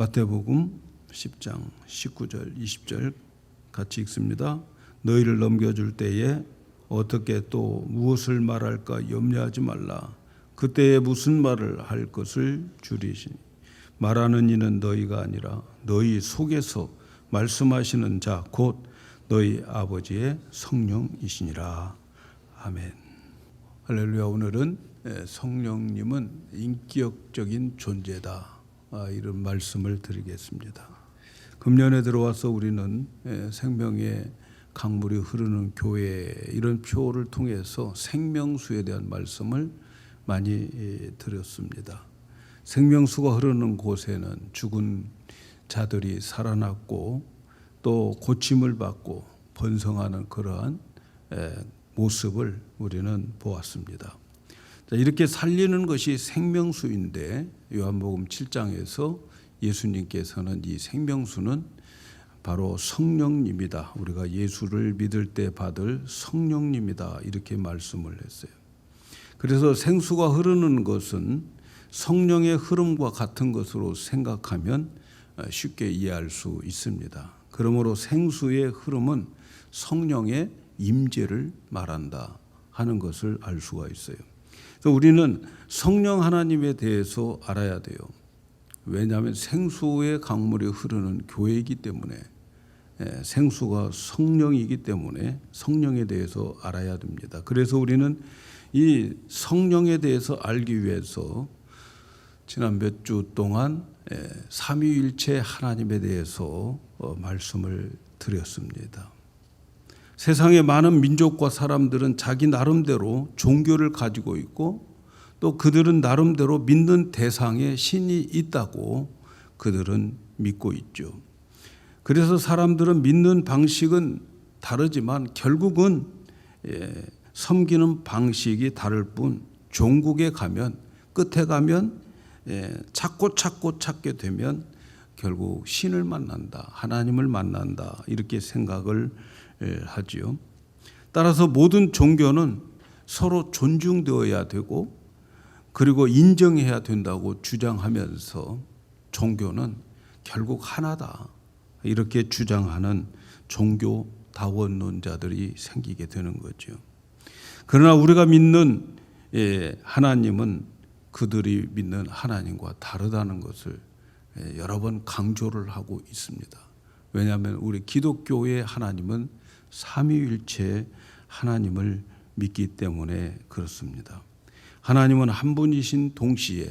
마태복음 10장 19절 20절 같이 읽습니다. 너희를 넘겨줄 때에 어떻게 또 무엇을 말할까 염려하지 말라. 그때에 무슨 말을 할 것을 줄이시니 말하는 이는 너희가 아니라 너희 속에서 말씀하시는 자 곧 너희 아버지의 성령이시니라. 아멘. 할렐루야. 오늘은 성령님은 인격적인 존재다, 이런 말씀을 드리겠습니다. 금년에 들어와서 우리는 생명의 강물이 흐르는 교회, 이런 표를 통해서 생명수에 대한 말씀을 많이 드렸습니다. 생명수가 흐르는 곳에는 죽은 자들이 살아났고 또 고침을 받고 번성하는 그러한 모습을 우리는 보았습니다. 이렇게 살리는 것이 생명수인데 요한복음 7장에서 예수님께서는 이 생명수는 바로 성령님이다, 우리가 예수를 믿을 때 받을 성령님이다, 이렇게 말씀을 했어요. 그래서 생수가 흐르는 것은 성령의 흐름과 같은 것으로 생각하면 쉽게 이해할 수 있습니다. 그러므로 생수의 흐름은 성령의 임재를 말한다 하는 것을 알 수가 있어요. 그래서 우리는 성령 하나님에 대해서 알아야 돼요. 왜냐하면 생수의 강물이 흐르는 교회이기 때문에, 생수가 성령이기 때문에 삼위에 대해서 알아야 됩니다. 그래서 우리는 이 성령에 대해서 알기 위해서 지난 몇 주 동안 삼위일체 하나님에 대해서 말씀을 드렸습니다. 세상의 많은 민족과 사람들은 자기 나름대로 종교를 가지고 있고 또 그들은 나름대로 믿는 대상에 신이 있다고 그들은 믿고 있죠. 그래서 사람들은 믿는 방식은 다르지만 결국은 섬기는 방식이 다를 뿐, 종국에 가면, 끝에 가면 찾고 찾게 되면 결국 신을 만난다, 하나님을 만난다, 이렇게 생각을 하지요. 따라서 모든 종교는 서로 존중되어야 되고 그리고 인정해야 된다고 주장하면서 종교는 결국 하나다, 이렇게 주장하는 종교다원론자들이 생기게 되는 거죠. 그러나 우리가 믿는 하나님은 그들이 믿는 하나님과 다르다는 것을 여러 번 강조를 하고 있습니다. 왜냐하면 우리 기독교의 하나님은 삼위일체 하나님을 믿기 때문에 그렇습니다. 하나님은 한 분이신 동시에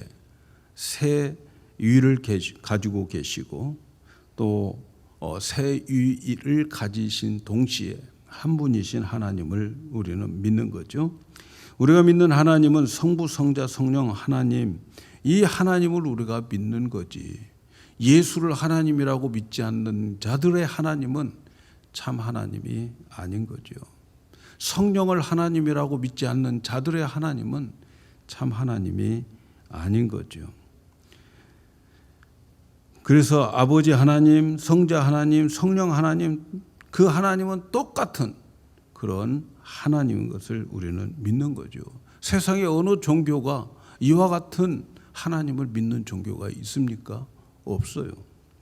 세 위를 가지고 계시고 또 세 위를 가지신 동시에 한 분이신 하나님을 우리는 믿는 거죠. 우리가 믿는 하나님은 성부, 성자, 성령 하나님, 이 하나님을 우리가 믿는 거지. 예수를 하나님이라고 믿지 않는 자들의 하나님은 참 하나님이 아닌 거죠. 성령을 하나님이라고 믿지 않는 자들의 하나님은 참 하나님이 아닌 거죠. 그래서 아버지 하나님, 성자 하나님, 성령 하나님, 그 하나님은 똑같은 그런 하나님인 것을 우리는 믿는 거죠. 세상에 어느 종교가 이와 같은 하나님을 믿는 종교가 있습니까? 없어요.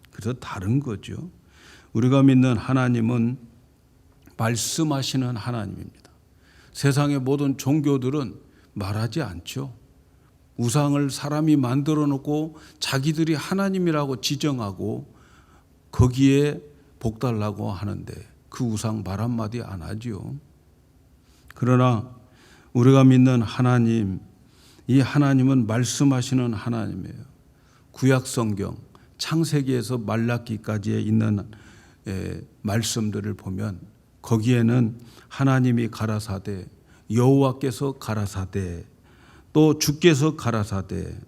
그래서 다른 거죠. 우리가 믿는 하나님은 말씀하시는 하나님입니다. 세상의 모든 종교들은 말하지 않죠. 우상을 사람이 만들어 놓고 자기들이 하나님이라고 지정하고 거기에 복달라고 하는데 그 우상 말 한마디 안 하지요. 그러나 우리가 믿는 하나님, 이 하나님은 말씀하시는 하나님이에요. 구약 성경 창세기에서 말라기까지에 있는 말씀들을 보면 거기에는 하나님이 가라사대, 여호와께서 가라사대, 또 주께서 가라사대,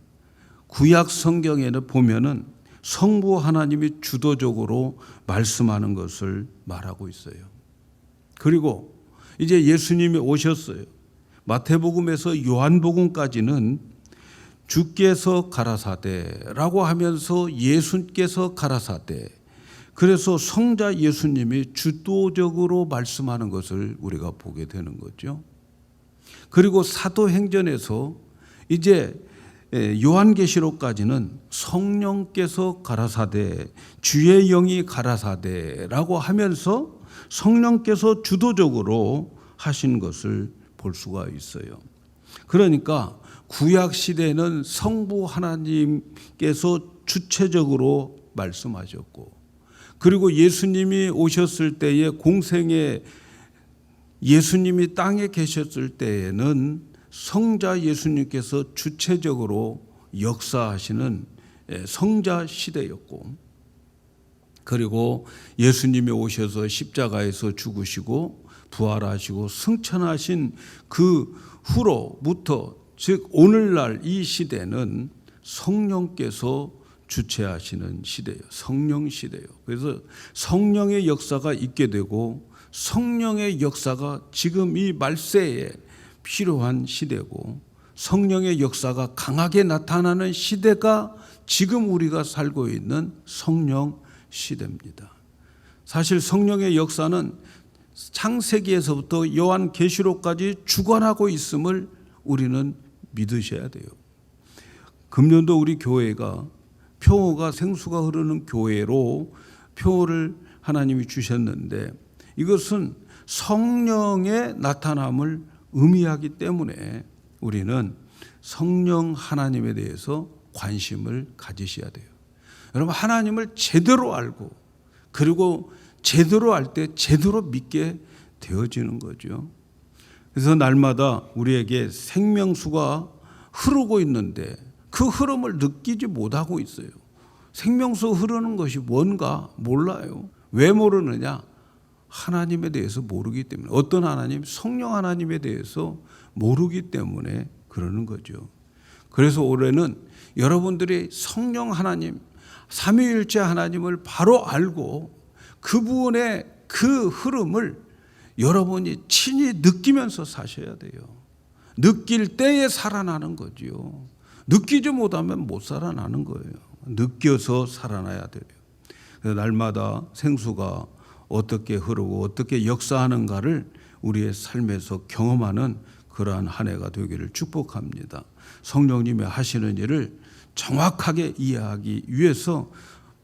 구약 성경에는 보면은 성부 하나님이 주도적으로 말씀하는 것을 말하고 있어요. 그리고 이제 예수님이 오셨어요. 마태복음에서 요한복음까지는 주께서 가라사대라고 하면서 예수께서 가라사대, 그래서 성자 예수님이 주도적으로 말씀하는 것을 우리가 보게 되는 거죠. 그리고 사도행전에서 이제 요한계시록까지는 성령께서 가라사대, 주의 영이 가라사대라고 하면서 성령께서 주도적으로 하신 것을 볼 수가 있어요. 그러니까 구약 시대는 성부 하나님께서 주체적으로 말씀하셨고, 그리고 예수님이 오셨을 때에 공생에 예수님이 땅에 계셨을 때에는 성자 예수님께서 주체적으로 역사하시는 성자 시대였고, 그리고 예수님이 오셔서 십자가에서 죽으시고 부활하시고 승천하신 그 후로부터, 즉 오늘날 이 시대는 성령께서 주체하시는 시대예요. 성령 시대예요. 그래서 성령의 역사가 있게 되고 성령의 역사가 지금 이 말세에 필요한 시대고, 성령의 역사가 강하게 나타나는 시대가 지금 우리가 살고 있는 성령 시대입니다. 사실 성령의 역사는 창세기에서부터 요한계시록까지 주관하고 있음을 우리는 믿으셔야 돼요. 금년도 우리 교회가 표가 생수가 흐르는 교회로 표를 하나님이 주셨는데, 이것은 성령의 나타남을 의미하기 때문에 우리는 성령 하나님에 대해서 관심을 가지셔야 돼요. 여러분, 하나님을 제대로 알고, 그리고 제대로 알 때 제대로 믿게 되어지는 거죠. 그래서 날마다 우리에게 생명수가 흐르고 있는데 그 흐름을 느끼지 못하고 있어요. 생명수 흐르는 것이 뭔가 몰라요. 왜 모르느냐? 하나님에 대해서 모르기 때문에, 어떤 하나님? 성령 하나님에 대해서 모르기 때문에 그러는 거죠. 그래서 올해는 여러분들이 성령 하나님, 삼위일체 하나님을 바로 알고 그분의 그 흐름을 여러분이 친히 느끼면서 사셔야 돼요. 느낄 때에 살아나는 거지요. 느끼지 못하면 못 살아나는 거예요. 느껴서 살아나야 돼요. 그래서 날마다 생수가 어떻게 흐르고 어떻게 역사하는가를 우리의 삶에서 경험하는 그러한 한 해가 되기를 축복합니다. 성령님이 하시는 일을 정확하게 이해하기 위해서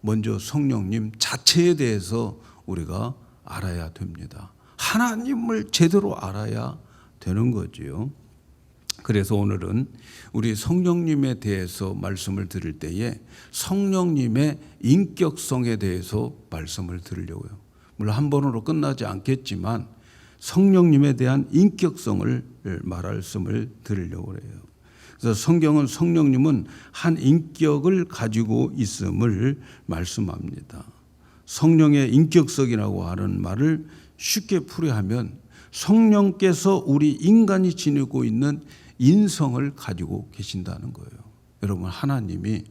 먼저 성령님 자체에 대해서 우리가 알아야 됩니다. 하나님을 제대로 알아야 되는 거지요. 그래서 오늘은 우리 성령님에 대해서 말씀을 드릴 때에 성령님의 인격성에 대해서 말씀을 드리려고요. 물론 한 번으로 끝나지 않겠지만 성령님에 대한 인격성을 말씀을 드리려고 해요. 그래서 성경은 성령님은 한 인격을 가지고 있음을 말씀합니다. 성령의 인격성이라고 하는 말을 쉽게 풀이하면 성령께서 우리 인간이 지니고 있는 인성을 가지고 계신다는 거예요. 여러분, 하나님이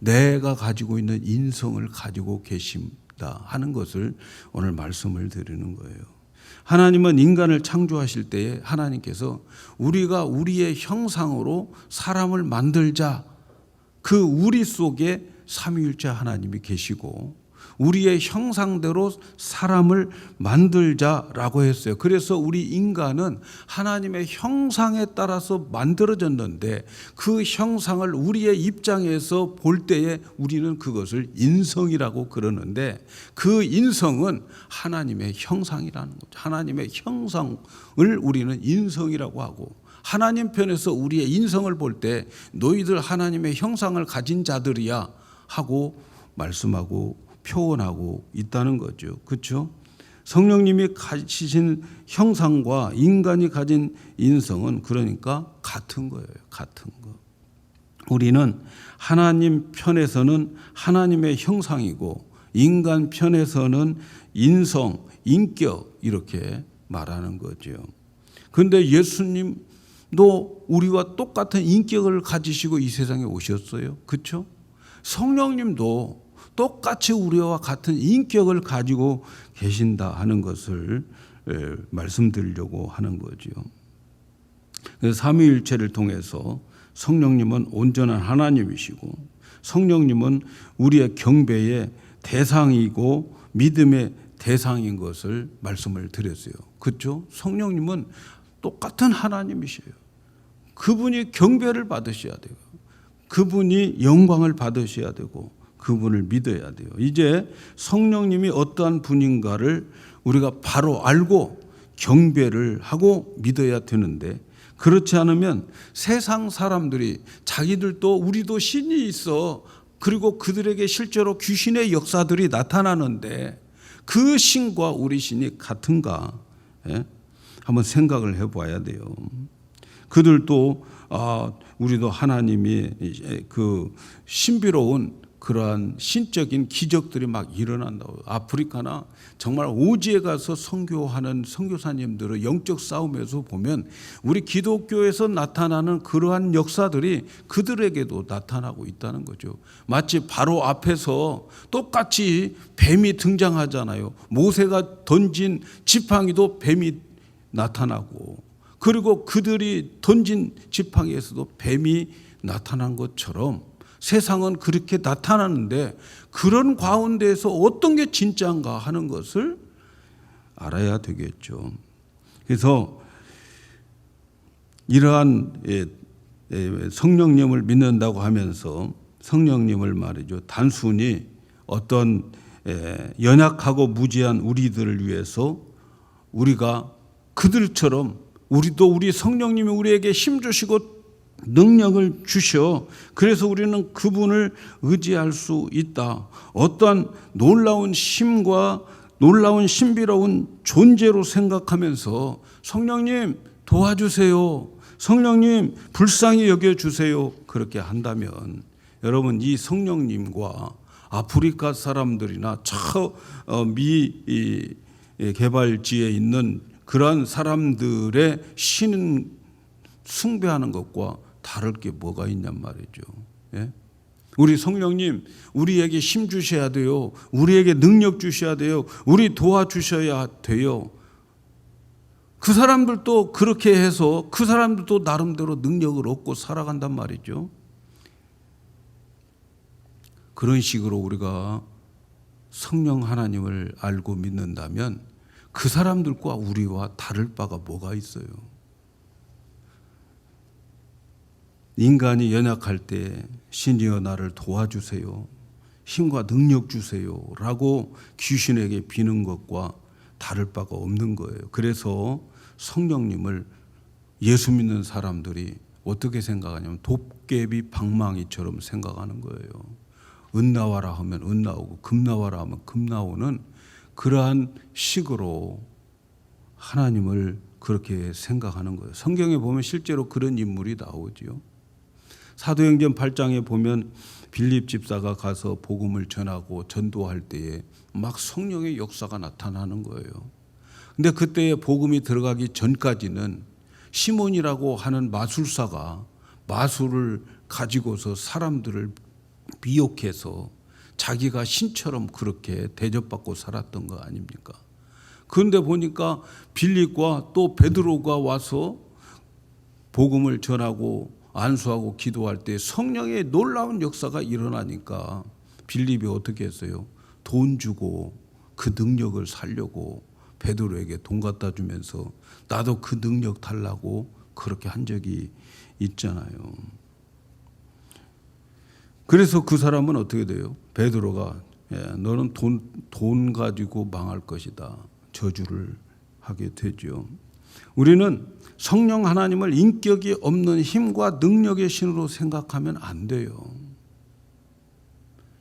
내가 가지고 있는 인성을 가지고 계신다 하는 것을 오늘 말씀을 드리는 거예요. 하나님은 인간을 창조하실 때에 하나님께서 우리가 우리의 형상으로 사람을 만들자, 그 우리 속에 삼위일체 하나님이 계시고 우리의 형상대로 사람을 만들자라고 했어요. 그래서 우리 인간은 하나님의 형상에 따라서 만들어졌는데 그 형상을 우리의 입장에서 볼 때에 우리는 그것을 인성이라고 그러는데, 그 인성은 하나님의 형상이라는 거죠. 하나님의 형상을 우리는 인성이라고 하고, 하나님 편에서 우리의 인성을 볼 때 너희들 하나님의 형상을 가진 자들이야 하고 말씀하고 표현하고 있다는 거죠. 그렇죠? 성령님이 가지신 형상과 인간이 가진 인성은 그러니까 같은 거예요. 같은 거. 우리는 하나님 편에서는 하나님의 형상이고 인간 편에서는 인성, 인격 이렇게 말하는 거죠. 그런데 예수님도 우리와 똑같은 인격을 가지시고 이 세상에 오셨어요. 그렇죠? 성령님도 똑같이 우리와 같은 인격을 가지고 계신다 하는 것을 말씀드리려고 하는 거죠. 삼위일체를 통해서 성령님은 온전한 하나님이시고 성령님은 우리의 경배의 대상이고 믿음의 대상인 것을 말씀을 드렸어요. 그렇죠? 성령님은 똑같은 하나님이셔요. 그분이 경배를 받으셔야 돼요. 그분이 영광을 받으셔야 되고 그분을 믿어야 돼요. 이제 성령님이 어떠한 분인가를 우리가 바로 알고 경배를 하고 믿어야 되는데, 그렇지 않으면 세상 사람들이 자기들도 우리도 신이 있어, 그리고 그들에게 실제로 귀신의 역사들이 나타나는데 그 신과 우리 신이 같은가? 한번 생각을 해봐야 돼요. 그들도 우리도 하나님이 그 신비로운 그러한 신적인 기적들이 막 일어난다고. 아프리카나 정말 오지에 가서 선교하는 선교사님들의 영적 싸움에서 보면 우리 기독교에서 나타나는 그러한 역사들이 그들에게도 나타나고 있다는 거죠. 마치 바로 앞에서 똑같이 뱀이 등장하잖아요. 모세가 던진 지팡이도 뱀이 나타나고, 그리고 그들이 던진 지팡이에서도 뱀이 나타난 것처럼 세상은 그렇게 나타나는데, 그런 가운데에서 어떤 게 진짜인가 하는 것을 알아야 되겠죠. 그래서 이러한 성령님을 믿는다고 하면서 성령님을 말이죠, 단순히 어떤 연약하고 무지한 우리들을 위해서 우리가 그들처럼 우리도 우리 성령님이 우리에게 힘 주시고 능력을 주셔, 그래서 우리는 그분을 의지할 수 있다. 어떠한 놀라운 힘과 놀라운 신비로운 존재로 생각하면서 성령님 도와주세요, 성령님 불쌍히 여겨주세요, 그렇게 한다면 여러분, 이 성령님과 아프리카 사람들이나 미 개발지에 있는 그러한 사람들의 신은 숭배하는 것과 다를 게 뭐가 있냔 말이죠. 예? 우리 성령님 우리에게 힘 주셔야 돼요. 우리에게 능력 주셔야 돼요. 우리 도와주셔야 돼요. 그 사람들도 그렇게 해서 그 사람들도 나름대로 능력을 얻고 살아간단 말이죠. 그런 식으로 우리가 성령 하나님을 알고 믿는다면 그 사람들과 우리와 다를 바가 뭐가 있어요? 인간이 연약할 때 신이여 나를 도와주세요, 힘과 능력 주세요 라고 귀신에게 비는 것과 다를 바가 없는 거예요. 그래서 성령님을 예수 믿는 사람들이 어떻게 생각하냐면 도깨비 방망이처럼 생각하는 거예요. 은 나와라 하면 은 나오고 금 나와라 하면 금 나오는 그러한 식으로 하나님을 그렇게 생각하는 거예요. 성경에 보면 실제로 그런 인물이 나오지요. 사도행전 8장에 보면 빌립 집사가 가서 복음을 전하고 전도할 때에 막 성령의 역사가 나타나는 거예요. 근데 그때에 복음이 들어가기 전까지는 시몬이라고 하는 마술사가 마술을 가지고서 사람들을 미혹해서 자기가 신처럼 그렇게 대접받고 살았던 거 아닙니까? 그런데 보니까 빌립과 또 베드로가 와서 복음을 전하고 안수하고 기도할 때 성령의 놀라운 역사가 일어나니까 빌립이 어떻게 했어요? 돈 주고 그 능력을 살려고 베드로에게 돈 갖다 주면서 나도 그 능력 달라고 그렇게 한 적이 있잖아요. 그래서 그 사람은 어떻게 돼요? 베드로가 너는 돈 가지고 망할 것이다, 저주를 하게 되죠. 우리는 성령 하나님을 인격이 없는 힘과 능력의 신으로 생각하면 안 돼요.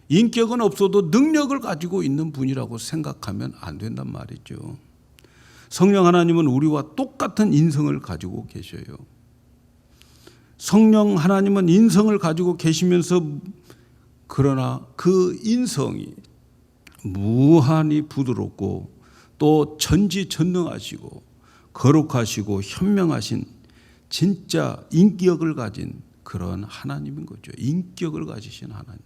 인격은 없어도 능력을 가지고 있는 분이라고 생각하면 안 된단 말이죠. 성령 하나님은 우리와 똑같은 인성을 가지고 계셔요. 성령 하나님은 인성을 가지고 계시면서 그러나 그 인성이 무한히 부드럽고 또 전지전능하시고 거룩하시고 현명하신 진짜 인격을 가진 그런 하나님인 거죠. 인격을 가지신 하나님.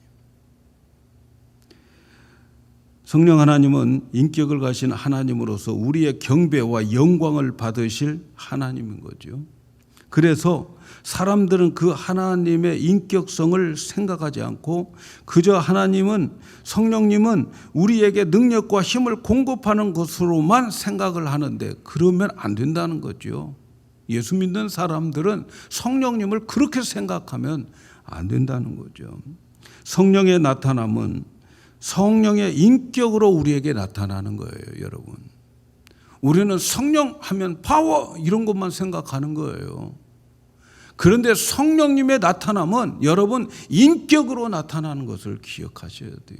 성령 하나님은 인격을 가진 하나님으로서 우리의 경배와 영광을 받으실 하나님인 거죠. 그래서 사람들은 그 하나님의 인격성을 생각하지 않고 그저 하나님은, 성령님은 우리에게 능력과 힘을 공급하는 것으로만 생각을 하는데 그러면 안 된다는 거죠. 예수 믿는 사람들은 성령님을 그렇게 생각하면 안 된다는 거죠. 성령의 나타남은 성령의 인격으로 우리에게 나타나는 거예요, 여러분. 우리는 성령 하면 파워 이런 것만 생각하는 거예요. 그런데 성령님의 나타남은 여러분 인격으로 나타나는 것을 기억하셔야 돼요.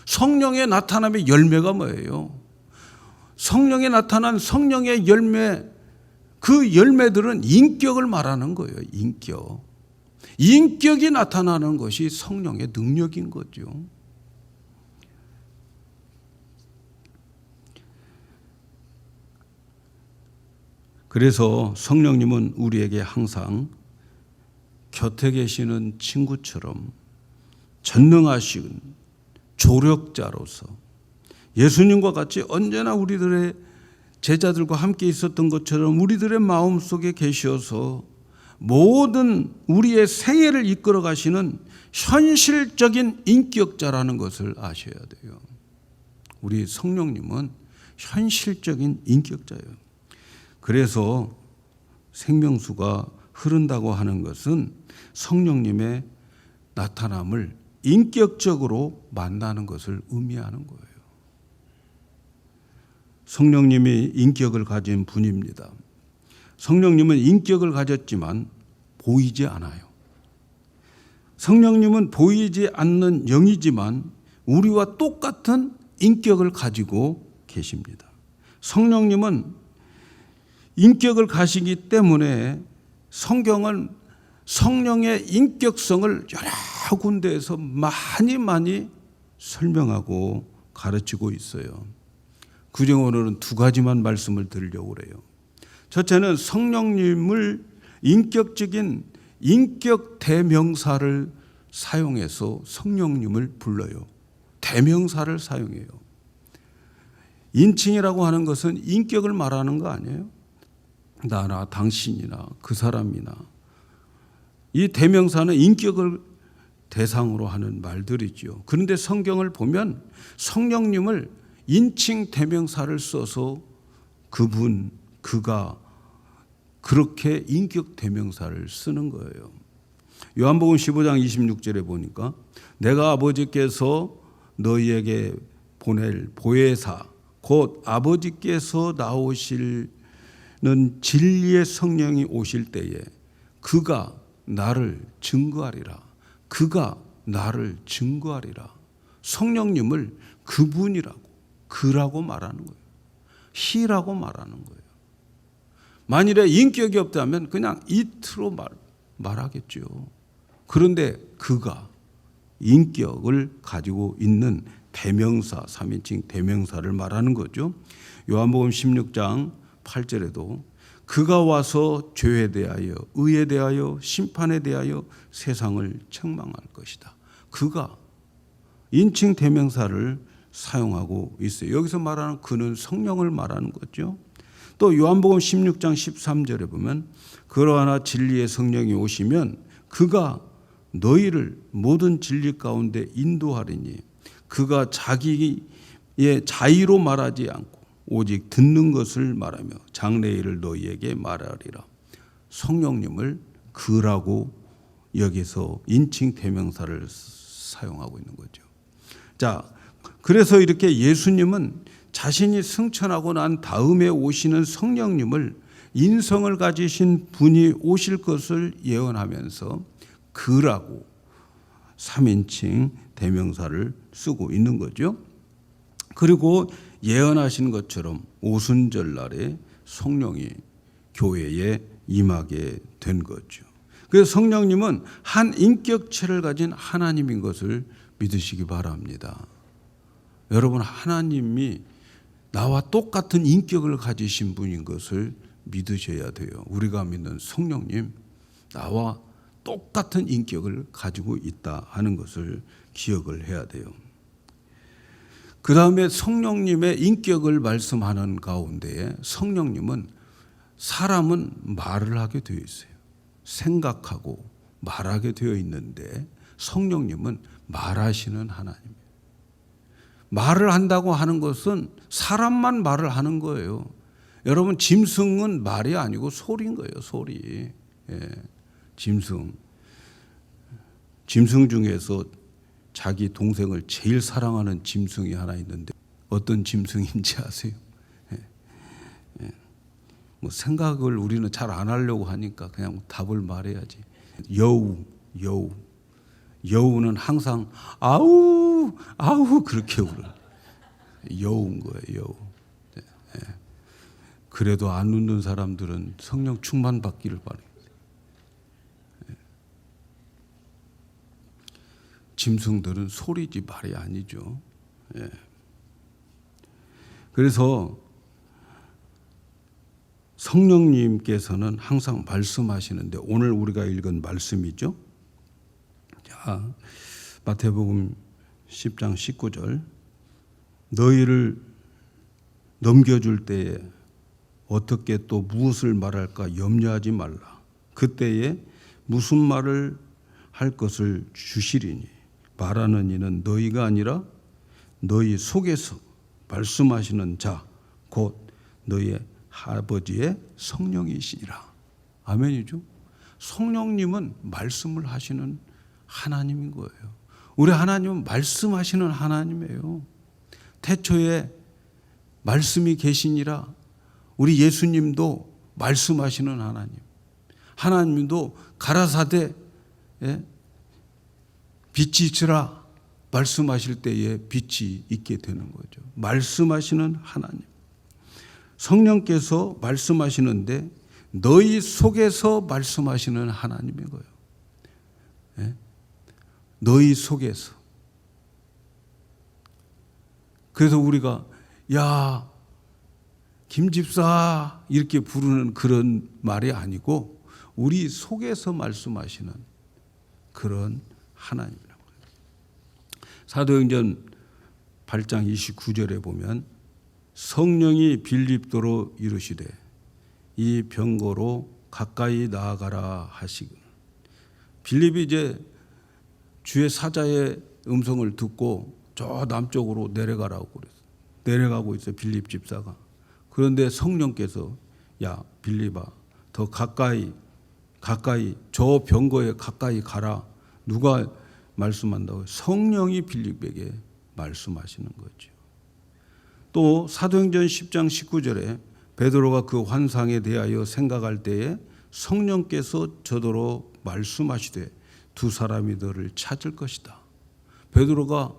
성령의 나타남의 열매가 뭐예요? 성령에 나타난 성령의 열매, 그 열매들은 인격을 말하는 거예요. 인격이 나타나는 것이 성령의 능력인 거죠. 그래서 성령님은 우리에게 항상 곁에 계시는 친구처럼 전능하신 조력자로서 예수님과 같이 언제나 우리들의 제자들과 함께 있었던 것처럼 우리들의 마음속에 계셔서 모든 우리의 생애를 이끌어 가시는 현실적인 인격자라는 것을 아셔야 돼요. 우리 성령님은 현실적인 인격자예요. 그래서 생명수가 흐른다고 하는 것은 성령님의 나타남을 인격적으로 만나는 것을 의미하는 거예요. 성령님이 인격을 가진 분입니다. 성령님은 인격을 가졌지만 보이지 않아요. 성령님은 보이지 않는 영이지만 우리와 똑같은 인격을 가지고 계십니다. 성령님은 인격을 가시기 때문에 성경은 성령의 인격성을 여러 군데에서 많이 설명하고 가르치고 있어요. 그중 오늘은 두 가지만 말씀을 드리려고 그래요. 첫째는 성령님을 인격적인 인격 대명사를 사용해서 성령님을 불러요. 대명사를 사용해요. 인칭이라고 하는 것은 인격을 말하는 거 아니에요? 나나 당신이나 그 사람이나. 이 대명사는 인격을 대상으로 하는 말들이죠. 그런데 성경을 보면 성령님을 인칭 대명사를 써서 그분, 그가 그렇게 인격 대명사를 쓰는 거예요. 요한복음 15장 26절에 보니까 내가 아버지께서 너희에게 보낼 보혜사 곧 아버지께서 나오시는 진리의 성령이 오실 때에 그가 나를 증거하리라. 그가 나를 증거하리라. 성령님을 그분이라고, 그라고 말하는 거예요. 히라고 말하는 거예요. 만일에 인격이 없다면 그냥 이트로 말하겠죠. 그런데 그가 인격을 가지고 있는 대명사, 3인칭 대명사를 말하는 거죠. 요한복음 16장 8절에도 그가 와서 죄에 대하여, 의에 대하여, 심판에 대하여 세상을 책망할 것이다. 그가 인칭 대명사를 사용하고 있어요. 여기서 말하는 그는 성령을 말하는 거죠. 또 요한복음 16장 13절에 보면 그러하나 진리의 성령이 오시면 그가 너희를 모든 진리 가운데 인도하리니 그가 자기의 자의로 말하지 않고 오직 듣는 것을 말하며 장래일을 너희에게 말하리라. 성령님을 그라고 여기서 인칭 대명사를 사용하고 있는 거죠. 자, 그래서 이렇게 예수님은 자신이 승천하고 난 다음에 오시는 성령님을 인성을 가지신 분이 오실 것을 예언하면서 그라고 3인칭 대명사를 쓰고 있는 거죠. 그리고 예언하신 것처럼 오순절날에 성령이 교회에 임하게 된 거죠. 그래서 성령님은 한 인격체를 가진 하나님인 것을 믿으시기 바랍니다. 여러분, 하나님이 나와 똑같은 인격을 가지신 분인 것을 믿으셔야 돼요. 우리가 믿는 성령님, 나와 똑같은 인격을 가지고 있다 하는 것을 기억을 해야 돼요. 그 다음에 성령님의 인격을 말씀하는 가운데에 성령님은 사람은 말을 하게 되어 있어요. 생각하고 말하게 되어 있는데 성령님은 말하시는 하나님이에요. 말을 한다고 하는 것은 사람만 말을 하는 거예요. 여러분, 짐승은 말이 아니고 소리인 거예요. 소리. 예, 짐승. 짐승 중에서 자기 동생을 제일 사랑하는 짐승이 하나 있는데 어떤 짐승인지 아세요? 뭐 생각을 우리는 잘 안 하려고 하니까 그냥 답을 말해야지. 여우는 항상 아우 그렇게 울어요. 여우인 거예요. 여우. 그래도 안 웃는 사람들은 성령 충만 받기를 바랍니다. 짐승들은 소리지 말이 아니죠. 그래서 성령님께서는 항상 말씀하시는데 오늘 우리가 읽은 말씀이죠. 자, 마태복음 10장 19절 너희를 넘겨줄 때에 어떻게 또 무엇을 말할까 염려하지 말라. 그때에 무슨 말을 할 것을 주시리니 말하는 이는 너희가 아니라 너희 속에서 말씀하시는 자 곧 너희 아버지의 성령이시니라. 아멘이죠. 성령님은 말씀을 하시는 하나님인 거예요. 우리 하나님은 말씀하시는 하나님이에요. 태초에 말씀이 계시니라. 우리 예수님도 말씀하시는 하나님. 하나님도 가라사대 빛이 있으라 말씀하실 때에 빛이 있게 되는 거죠. 말씀하시는 하나님. 성령께서 말씀하시는데 너희 속에서 말씀하시는 하나님인 거예요. 너희 속에서. 그래서 우리가 야 김집사 이렇게 부르는 그런 말이 아니고 우리 속에서 말씀하시는 그런 하나님이라고 해요. 사도행전 8장 29절에 보면 성령이 빌립도로 이르시되 이 병거로 가까이 나아가라 하시고 빌립이 이제 주의 사자의 음성을 듣고 저 남쪽으로 내려가라고 그랬어요. 내려가고 있어요. 빌립 집사가. 그런데 성령께서 야 빌립아 더 가까이 저 병거에 가까이 가라. 누가 말씀한다고요? 성령이 빌립에게 말씀하시는 거죠. 또 사도행전 10장 19절에 베드로가 그 환상에 대하여 생각할 때에 성령께서 저더러 말씀하시되 두 사람이 너를 찾을 것이다. 베드로가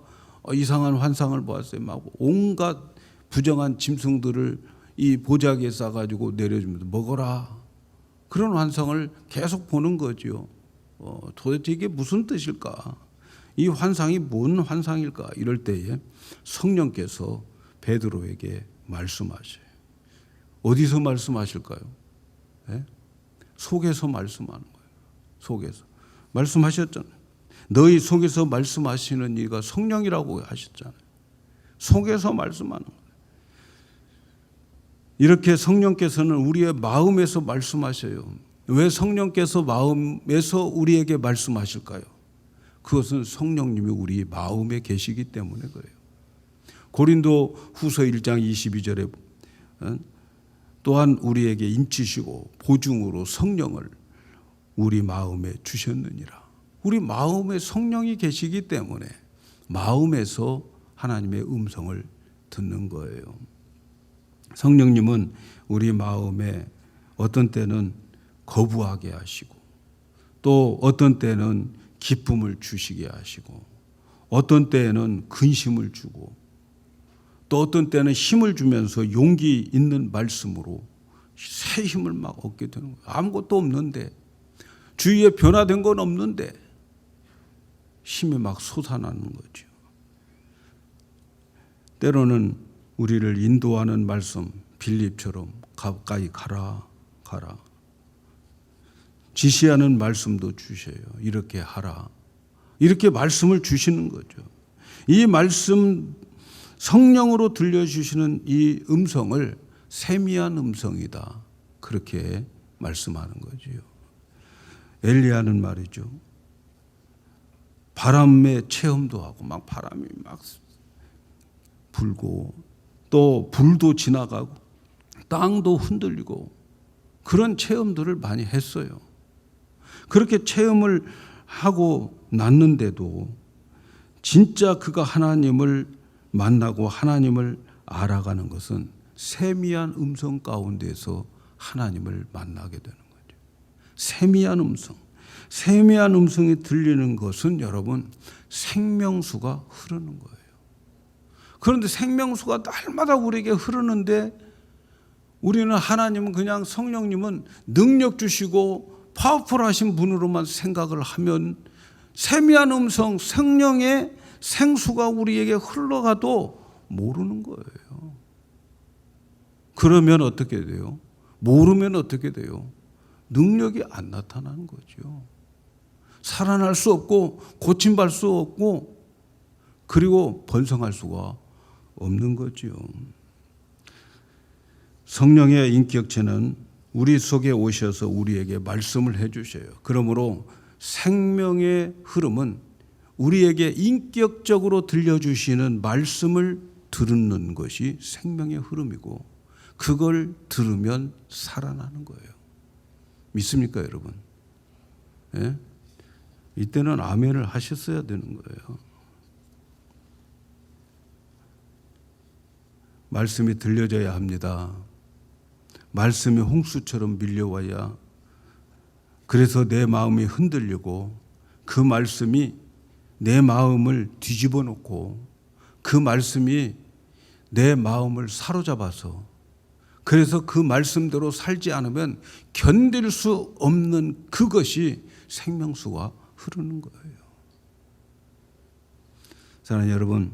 이상한 환상을 보았어요. 막 온갖 부정한 짐승들을 이 보자기에 싸가지고 내려주면서 먹어라. 그런 환상을 계속 보는 거죠. 도대체 이게 무슨 뜻일까? 이 환상이 뭔 환상일까? 이럴 때에 성령께서 베드로에게 말씀하셔요. 어디서 말씀하실까요? 속에서 말씀하는 거예요. 속에서. 말씀하셨잖아요. 너희 속에서 말씀하시는 이가 성령이라고 하셨잖아요. 속에서 말씀하는 거예요. 이렇게 성령께서는 우리의 마음에서 말씀하셔요. 왜 성령께서 마음에서 우리에게 말씀하실까요? 그것은 성령님이 우리 마음에 계시기 때문에 그래요. 고린도 후서 1장 22절에 또한 우리에게 인치시고 보증으로 성령을 우리 마음에 주셨느니라. 우리 마음에 성령이 계시기 때문에 마음에서 하나님의 음성을 듣는 거예요. 성령님은 우리 마음에 어떤 때는 거부하게 하시고 또 어떤 때는 기쁨을 주시게 하시고 어떤 때에는 근심을 주고 또 어떤 때는 힘을 주면서 용기 있는 말씀으로 새 힘을 막 얻게 되는 거예요. 아무것도 없는데 주위에 변화된 건 없는데 힘이 막 솟아나는 거죠. 때로는 우리를 인도하는 말씀 빌립처럼 가까이 가라. 지시하는 말씀도 주셔요. 이렇게 하라. 이렇게 말씀을 주시는 거죠. 이 말씀 성령으로 들려주시는 이 음성을 세미한 음성이다. 그렇게 말씀하는 거죠. 엘리야는 말이죠. 바람의 체험도 하고 막 바람이 막 불고 또 불도 지나가고 땅도 흔들리고 그런 체험들을 많이 했어요. 그렇게 체험을 하고 낳는데도 진짜 그가 하나님을 만나고 하나님을 알아가는 것은 세미한 음성 가운데서 하나님을 만나게 되는 거죠. 세미한 음성. 세미한 음성이 들리는 것은 여러분 생명수가 흐르는 거예요. 그런데 생명수가 날마다 우리에게 흐르는데 우리는 하나님은 그냥 성령님은 능력 주시고 파워풀하신 분으로만 생각을 하면 세미한 음성 성령의 생수가 우리에게 흘러가도 모르는 거예요. 그러면 어떻게 돼요? 모르면 어떻게 돼요? 능력이 안 나타나는 거죠. 살아날 수 없고 고침받을 수 없고 그리고 번성할 수가 없는 거죠. 성령의 인격체는 우리 속에 오셔서 우리에게 말씀을 해 주셔요. 그러므로 생명의 흐름은 우리에게 인격적으로 들려주시는 말씀을 듣는 것이 생명의 흐름이고 그걸 들으면 살아나는 거예요. 믿습니까, 여러분? 예? 이때는 아멘을 하셨어야 되는 거예요. 말씀이 들려져야 합니다. 말씀이 홍수처럼 밀려와야 그래서 내 마음이 흔들리고 그 말씀이 내 마음을 뒤집어 놓고 그 말씀이 내 마음을 사로잡아서 그래서 그 말씀대로 살지 않으면 견딜 수 없는 그것이 생명수가 흐르는 거예요. 사랑하는 여러분,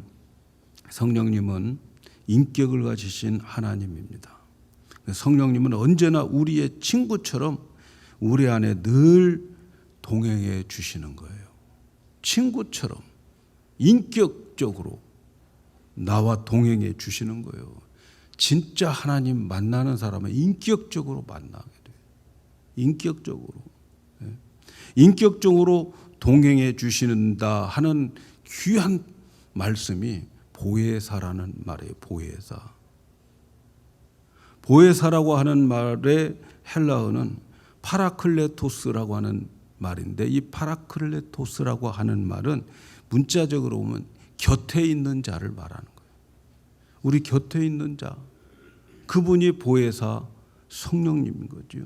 성령님은 인격을 가지신 하나님입니다. 성령님은 언제나 우리의 친구처럼 우리 안에 늘 동행해 주시는 거예요. 친구처럼 인격적으로 나와 동행해 주시는 거예요. 진짜 하나님 만나는 사람은 인격적으로 만나게 돼요. 인격적으로. 인격적으로 동행해 주신다 하는 귀한 말씀이 보혜사라는 말이에요. 보혜사. 보혜사라고 하는 말의 헬라어는 파라클레토스라고 하는 말인데 이 파라클레토스라고 하는 말은 문자적으로 보면 곁에 있는 자를 말하는 거예요. 우리 곁에 있는 자. 그분이 보혜사 성령님인 거죠.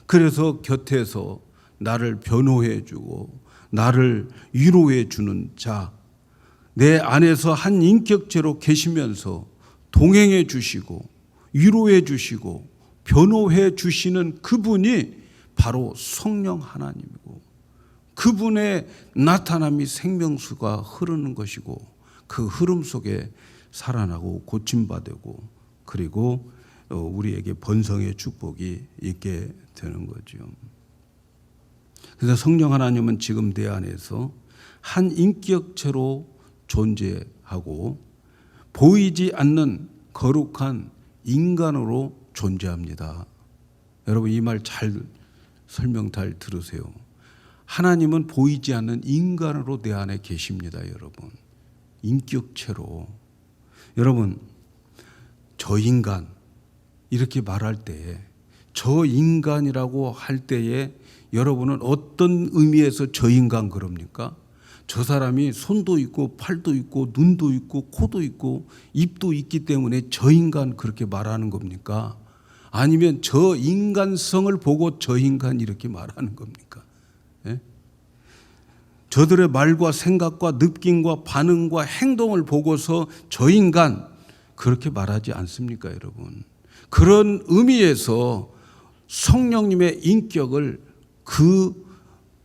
그래서 곁에서 나를 변호해 주고 나를 위로해 주는 자. 내 안에서 한 인격체로 계시면서 동행해 주시고 위로해 주시고 변호해 주시는 그분이 바로 성령 하나님이고 그분의 나타남이 생명수가 흐르는 것이고 그 흐름 속에 살아나고 고침받고 그리고 우리에게 번성의 축복이 있게 되는 거죠. 그래서 성령 하나님은 지금 내 안에서 한 인격체로 존재하고 보이지 않는 거룩한 인간으로 존재합니다. 여러분 이 말 잘 설명 잘 들으세요. 하나님은 보이지 않는 인간으로 내 안에 계십니다. 여러분 인격체로. 여러분 저 인간 이렇게 말할 때에 저 인간이라고 할 때에 여러분은 어떤 의미에서 저 인간 그럽니까? 저 사람이 손도 있고 팔도 있고 눈도 있고 코도 있고 입도 있기 때문에 저 인간 그렇게 말하는 겁니까? 아니면 저 인간성을 보고 저 인간 이렇게 말하는 겁니까? 예? 저들의 말과 생각과 느낌과 반응과 행동을 보고서 저 인간 그렇게 말하지 않습니까, 여러분? 그런 의미에서 성령님의 인격을 그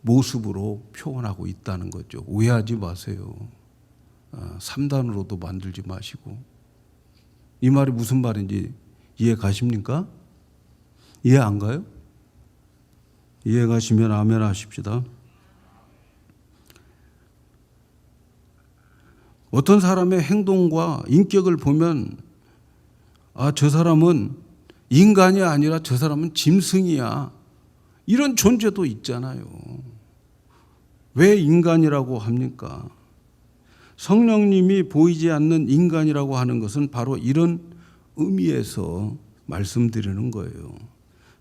모습으로 표현하고 있다는 거죠. 오해하지 마세요. 3단으로도 만들지 마시고. 이 말이 무슨 말인지 이해 가십니까? 이해 안 가요? 이해 가시면 아멘 하십시다. 어떤 사람의 행동과 인격을 보면 저 사람은 인간이 아니라 저 사람은 짐승이야. 이런 존재도 있잖아요. 왜 인간이라고 합니까? 성령님이 보이지 않는 인간이라고 하는 것은 바로 이런 의미에서 말씀드리는 거예요.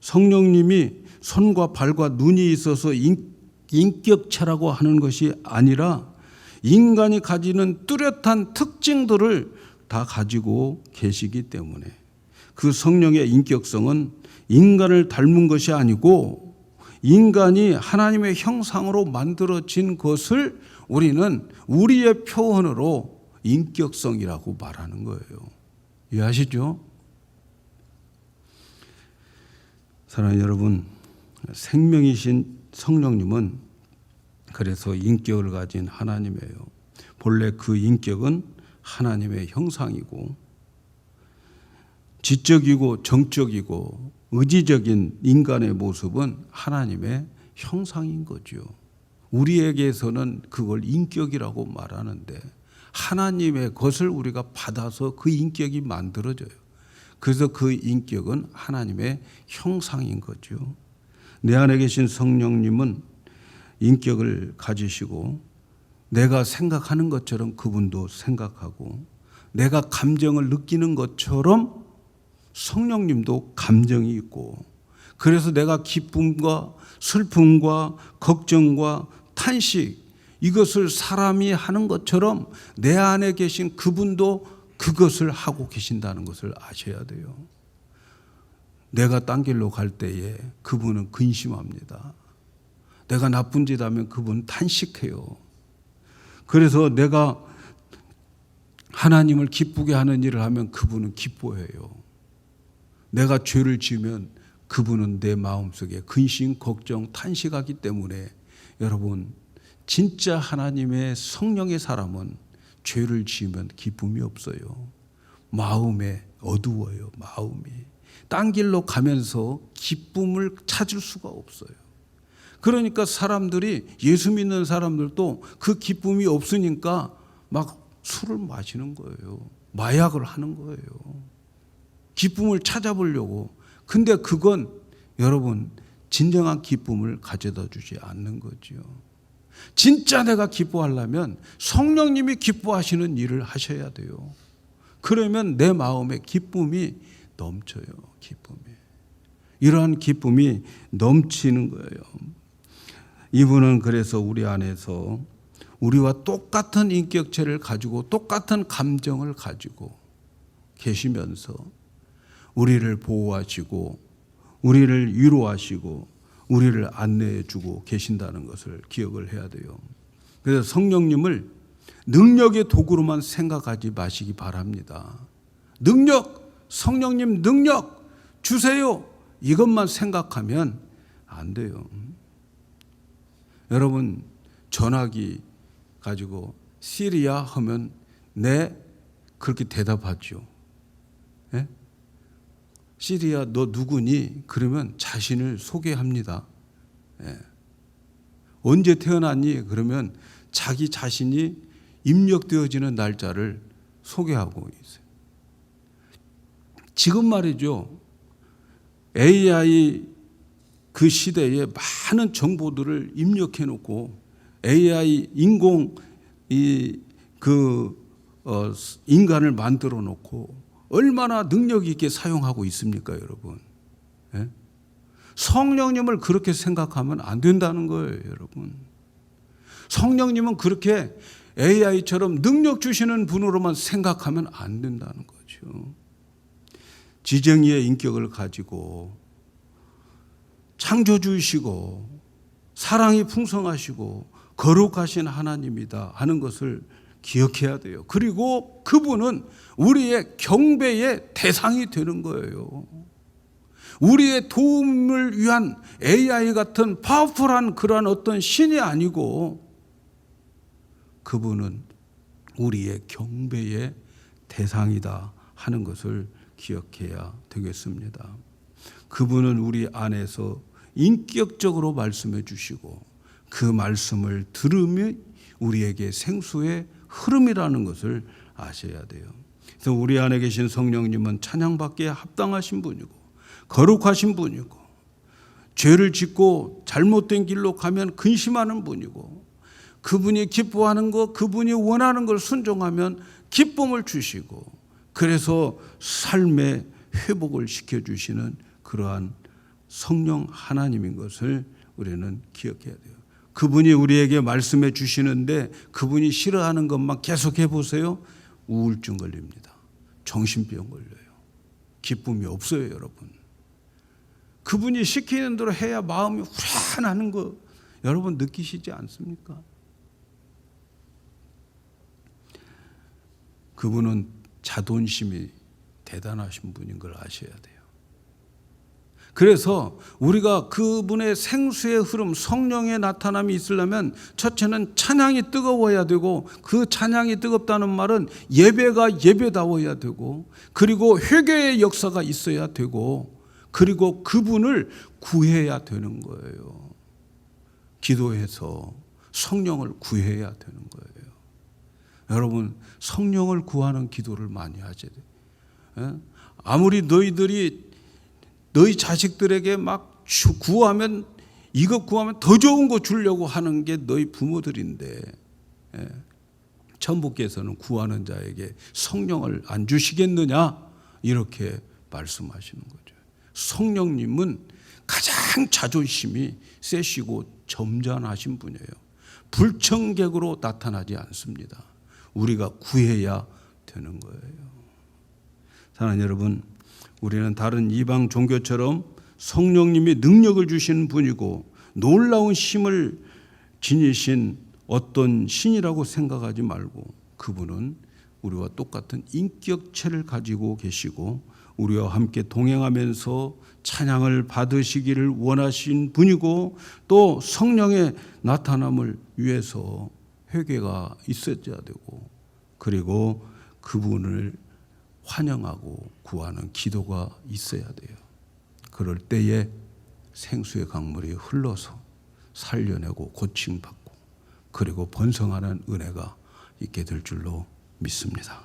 성령님이 손과 발과 눈이 있어서 인격체라고 하는 것이 아니라 인간이 가지는 뚜렷한 특징들을 다 가지고 계시기 때문에 그 성령의 인격성은 인간을 닮은 것이 아니고 인간이 하나님의 형상으로 만들어진 것을 우리는 우리의 표현으로 인격성이라고 말하는 거예요. 이해하시죠? 사랑하는 여러분, 생명이신 성령님은 그래서 인격을 가진 하나님이에요. 본래 그 인격은 하나님의 형상이고 지적이고 정적이고 의지적인 인간의 모습은 하나님의 형상인 거죠. 우리에게서는 그걸 인격이라고 말하는데 하나님의 것을 우리가 받아서 그 인격이 만들어져요. 그래서 그 인격은 하나님의 형상인 거죠. 내 안에 계신 성령님은 인격을 가지시고 내가 생각하는 것처럼 그분도 생각하고 내가 감정을 느끼는 것처럼 성령님도 감정이 있고 그래서 내가 기쁨과 슬픔과 걱정과 탄식 이것을 사람이 하는 것처럼 내 안에 계신 그분도 그것을 하고 계신다는 것을 아셔야 돼요. 내가 딴 길로 갈 때에 그분은 근심합니다. 내가 나쁜 짓 하면 그분은 탄식해요. 그래서 내가 하나님을 기쁘게 하는 일을 하면 그분은 기뻐해요. 내가 죄를 지으면 그분은 내 마음속에 근심, 걱정, 탄식하기 때문에 여러분 진짜 하나님의 성령의 사람은 죄를 지으면 기쁨이 없어요. 마음에 어두워요. 마음이. 딴 길로 가면서 기쁨을 찾을 수가 없어요. 그러니까 사람들이 예수 믿는 사람들도 그 기쁨이 없으니까 막 술을 마시는 거예요. 마약을 하는 거예요. 기쁨을 찾아보려고. 근데 그건 여러분 진정한 기쁨을 가져다 주지 않는 거죠. 진짜 내가 기뻐하려면 성령님이 기뻐하시는 일을 하셔야 돼요. 그러면 내 마음에 기쁨이 넘쳐요. 기쁨이. 이러한 기쁨이 넘치는 거예요. 이분은 그래서 우리 안에서 우리와 똑같은 인격체를 가지고 똑같은 감정을 가지고 계시면서 우리를 보호하시고 우리를 위로하시고 우리를 안내해 주고 계신다는 것을 기억을 해야 돼요. 그래서 성령님을 능력의 도구로만 생각하지 마시기 바랍니다. 능력, 성령님 능력 주세요. 이것만 생각하면 안 돼요. 여러분 전화기 가지고 시리아 하면 네 그렇게 대답하죠. 예? 시리아 너 누구니? 그러면 자신을 소개합니다. 예. 언제 태어났니? 그러면 자기 자신이 입력되어지는 날짜를 소개하고 있어요. 지금 말이죠. AI 그 시대에 많은 정보들을 입력해 놓고 AI 인공 인간을 만들어 놓고 얼마나 능력 있게 사용하고 있습니까, 여러분? 예? 성령님을 그렇게 생각하면 안 된다는 거예요, 여러분. 성령님은 그렇게 AI처럼 능력 주시는 분으로만 생각하면 안 된다는 거죠. 지정의의 인격을 가지고 창조주이시고 사랑이 풍성하시고 거룩하신 하나님이다 하는 것을 기억해야 돼요. 그리고 그분은 우리의 경배의 대상이 되는 거예요. 우리의 도움을 위한 AI 같은 파워풀한 그러한 어떤 신이 아니고 그분은 우리의 경배의 대상이다 하는 것을 기억해야 되겠습니다. 그분은 우리 안에서 인격적으로 말씀해 주시고 그 말씀을 들으면 우리에게 생수의 흐름이라는 것을 아셔야 돼요. 그래서 우리 안에 계신 성령님은 찬양받기에 합당하신 분이고 거룩하신 분이고 죄를 짓고 잘못된 길로 가면 근심하는 분이고 그분이 기뻐하는 것, 그분이 원하는 걸 순종하면 기쁨을 주시고 그래서 삶의 회복을 시켜주시는 그러한 성령 하나님인 것을 우리는 기억해야 돼요. 그분이 우리에게 말씀해 주시는데 그분이 싫어하는 것만 계속 해보세요. 우울증 걸립니다. 정신병 걸려요. 기쁨이 없어요, 여러분. 그분이 시키는 대로 해야 마음이 후련하는 거 여러분 느끼시지 않습니까? 그분은 자존심이 대단하신 분인 걸 아셔야 돼요. 그래서 우리가 그분의 생수의 흐름, 성령의 나타남이 있으려면 첫째는 찬양이 뜨거워야 되고, 그 찬양이 뜨겁다는 말은 예배가 예배다워야 되고, 그리고 회개의 역사가 있어야 되고, 그리고 그분을 구해야 되는 거예요. 기도해서 성령을 구해야 되는 거예요. 여러분, 성령을 구하는 기도를 많이 하셔야 돼요. 아무리 너희 자식들에게 막 구하면, 이것 구하면 더 좋은 거 주려고 하는 게 너희 부모들인데, 천부께서는 구하는 자에게 성령을 안 주시겠느냐 이렇게 말씀하시는 거죠. 성령님은 가장 자존심이 세시고 점잖으신 분이에요. 불청객으로 나타나지 않습니다. 우리가 구해야 되는 거예요. 사랑하는 여러분, 우리는 다른 이방 종교처럼 성령님이 능력을 주시는 분이고 놀라운 힘을 지니신 어떤 신이라고 생각하지 말고, 그분은 우리와 똑같은 인격체를 가지고 계시고 우리와 함께 동행하면서 찬양을 받으시기를 원하신 분이고, 또 성령의 나타남을 위해서 회개가 있어야 되고, 그리고 그분을 환영하고 구하는 기도가 있어야 돼요. 그럴 때에 생수의 강물이 흘러서 살려내고 고침받고 그리고 번성하는 은혜가 있게 될 줄로 믿습니다.